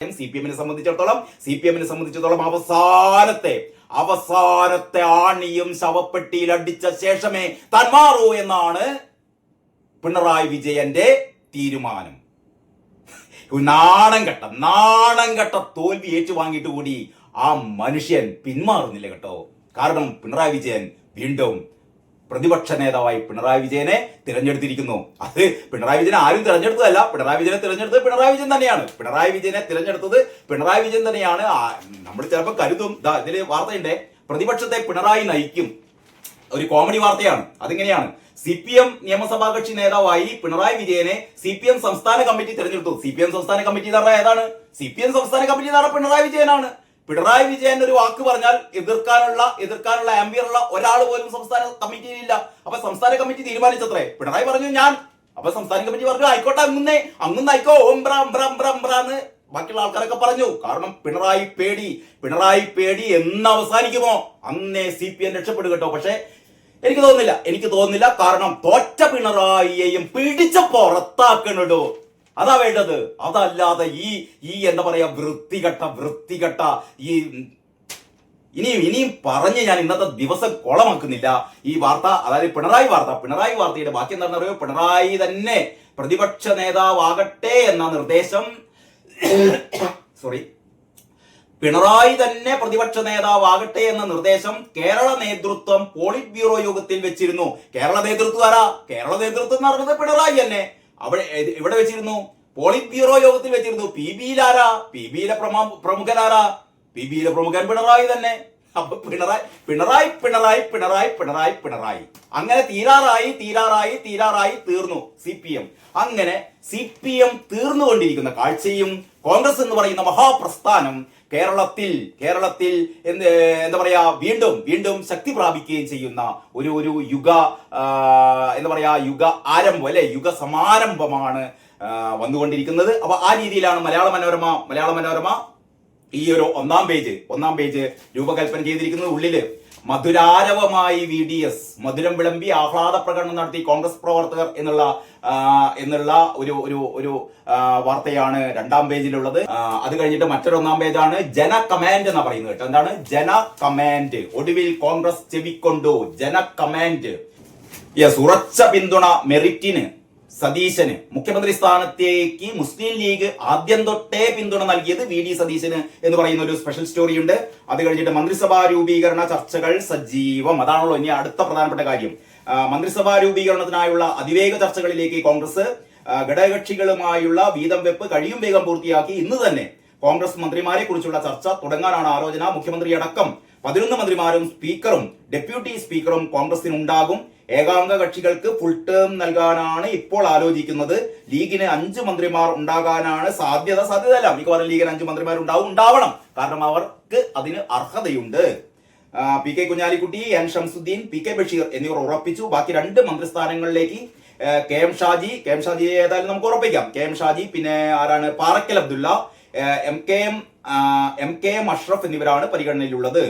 C P എമ്മിനെ സംബന്ധിച്ചിടത്തോളം അവസാനത്തെ ആണിയും ശവപ്പെട്ടിയിൽ അടിച്ച ശേഷമേ താൻ മാറൂ എന്നാണ് പിണറായി വിജയന്റെ തീരുമാനം. നാണം കെട്ട തോൽവി ഏറ്റുവാങ്ങിയിട്ട് കൂടി ആ മനുഷ്യൻ പിന്മാറുന്നില്ല കേട്ടോ. കാരണം പിണറായി വിജയൻ വീണ്ടും പ്രതിപക്ഷ നേതാവായി പിണറായി വിജയനെ തിരഞ്ഞെടുത്തിരിക്കുന്നു. അത് പിണറായി വിജയനെ ആരും തിരഞ്ഞെടുത്തതല്ല, പിണറായി വിജയനെ തിരഞ്ഞെടുത്തത് പിണറായി വിജയൻ തന്നെയാണ്. നമ്മൾ ചിലപ്പോൾ കരുതും ഇതില് വാർത്തയുണ്ട്, പ്രതിപക്ഷത്തെ പിണറായി നയിക്കും. ഒരു കോമഡി വാർത്തയാണ്. അതിങ്ങനെയാണ്, CPM നിയമസഭാ കക്ഷി നേതാവായി പിണറായി വിജയനെ CPM സംസ്ഥാന കമ്മിറ്റി തിരഞ്ഞെടുത്തു. CPM സംസ്ഥാന കമ്മിറ്റി എന്ന് പറഞ്ഞാൽ ഏതാണ്? CPM സംസ്ഥാന കമ്മിറ്റി എന്ന് പറഞ്ഞാൽ പിണറായി വിജയനാണ്. പിണറായി വിജയൻ ഒരു വാക്ക് പറഞ്ഞാൽ എതിർക്കാനുള്ള ആംബിയറുള്ള ഒരാൾ പോലും സംസ്ഥാന കമ്മിറ്റിയിലില്ല. അപ്പൊ സംസ്ഥാന കമ്മിറ്റി തീരുമാനിച്ചത്രേ, പിണറായി പറഞ്ഞു ഞാൻ. അപ്പൊ സംസ്ഥാന കമ്മിറ്റി പറഞ്ഞു ആയിക്കോട്ടെ, അങ്ങുന്നായിക്കോ ഓംബ്രാന്ന് ബാക്കിയുള്ള ആൾക്കാരൊക്കെ പറഞ്ഞു. കാരണം പിണറായി പേടി എന്ന് അവസാനിക്കുമോ അന്നേ CPM രക്ഷപ്പെടും കേട്ടോ. പക്ഷെ എനിക്ക് തോന്നുന്നില്ല. കാരണം തോറ്റ പിണറായിയെയും പിടിച്ച് പുറത്താക്കണോ, അതാ വേണ്ടത്. അതല്ലാതെ ഈ എന്താ പറയാ വൃത്തികെട്ട ഈ ഇനിയും പറഞ്ഞ് ഞാൻ ഇന്നത്തെ ദിവസം കോളമാക്കുന്നില്ല. ഈ വാർത്ത, അതായത് പിണറായി വാർത്തയുടെ ബാക്കി എന്താണെന്ന് അറിയോ? പിണറായി തന്നെ പ്രതിപക്ഷ നേതാവാകട്ടെ എന്ന നിർദ്ദേശം കേരള നേതൃത്വം പോളിറ്റ് ബ്യൂറോ യോഗത്തിൽ വെച്ചിരുന്നു. കേരള നേതൃത്വം എന്ന് പറഞ്ഞത് പിണറായി തന്നെ. ഇവിടെ വെച്ചിരുന്നു, പോളിറ്റ് ബ്യൂറോ യോഗത്തിൽ വെച്ചിരുന്നു. PB-യിലെ പ്രമുഖൻ പിണറായി തന്നെ. അപ്പൊ പിണറായി അങ്ങനെ തീരാറായി തീർന്നു CPM. അങ്ങനെ CPM തീർന്നുകൊണ്ടിരിക്കുന്ന കാഴ്ചയും കോൺഗ്രസ് എന്ന് പറയുന്ന മഹാപ്രസ്ഥാനം കേരളത്തിൽ എന്താ പറയാ വീണ്ടും ശക്തി പ്രാപിക്കുകയും ചെയ്യുന്ന ഒരു യുഗ ആരംഭം അല്ലെ, യുഗ സമാരംഭമാണ് വന്നുകൊണ്ടിരിക്കുന്നത്. അപ്പൊ ആ രീതിയിലാണ് മലയാള മനോരമ ഈ ഒരു ഒന്നാം പേജ് രൂപകൽപ്പന ചെയ്തിരിക്കുന്നത്. ഉള്ളില് മധുരാരവമായി VDS മധുരം വിളമ്പി ആഹ്ലാദ പ്രകടനം നടത്തി കോൺഗ്രസ് പ്രവർത്തകർ എന്നുള്ള ഒരു വാർത്തയാണ് രണ്ടാം പേജിലുള്ളത്. അത് കഴിഞ്ഞിട്ട് മറ്റൊരു ഒന്നാം പേജാണ് ജന കമാൻഡ് എന്ന് പറയുന്നത് കേട്ടോ. എന്താണ് ജന കമാൻഡ്? ഒടുവിൽ കോൺഗ്രസ് ചെവിക്കൊണ്ടു ജന കമാൻഡ്. ഉറച്ച പിന്തുണ മെറിറ്റിന് സതീശന്. മുഖ്യമന്ത്രി സ്ഥാനത്തേക്ക് മുസ്ലിം ലീഗ് ആദ്യം തൊട്ടേ പിന്തുണ നൽകിയത് VD സതീശന് എന്ന് പറയുന്ന ഒരു സ്പെഷ്യൽ സ്റ്റോറി ഉണ്ട്. അത് കഴിഞ്ഞിട്ട് മന്ത്രിസഭാ രൂപീകരണ ചർച്ചകൾ സജീവം. അതാണല്ലോ ഇനി അടുത്ത പ്രധാനപ്പെട്ട കാര്യം. മന്ത്രിസഭാ രൂപീകരണത്തിനായുള്ള അതിവേഗ ചർച്ചകളിലേക്ക് കോൺഗ്രസ് ഘടകകക്ഷികളുമായുള്ള വീതം വെപ്പ് കഴിയും വേഗം പൂർത്തിയാക്കി. ഇന്ന് തന്നെ കോൺഗ്രസ് മന്ത്രിമാരെ കുറിച്ചുള്ള ചർച്ച തുടങ്ങാനാണ് ആലോചന. മുഖ്യമന്ത്രി അടക്കം 11 മന്ത്രിമാരും സ്പീക്കറും ഡെപ്യൂട്ടി സ്പീക്കറും കോൺഗ്രസിനുണ്ടാകും. ഏകാംഗ കക്ഷികൾക്ക് ഫുൾ ടേം നൽകാനാണ് ഇപ്പോൾ ആലോചിക്കുന്നത്. ലീഗിന് 5 മന്ത്രിമാർ ഉണ്ടാകാനാണ് സാധ്യതയല്ല. മിക്കവാറും ലീഗിന് 5 മന്ത്രിമാർ ഉണ്ടാവണം. കാരണം അവർക്ക് അതിന് അർഹതയുണ്ട്. PK Kunhalikutty, N Shamsuddin, PK Basheer എന്നിവർ ഉറപ്പിച്ചു. ബാക്കി 2 മന്ത്രിസ്ഥാനങ്ങളിലേക്ക് KM ഷാജി ഏതായാലും നമുക്ക് ഉറപ്പിക്കാം. KM ഷാജി, പിന്നെ ആരാണ്, പാറക്കൽ അബ്ദുള്ള, MKM അഷ്റഫ് എന്നിവരാണ് പരിഗണനയിലുള്ളത്.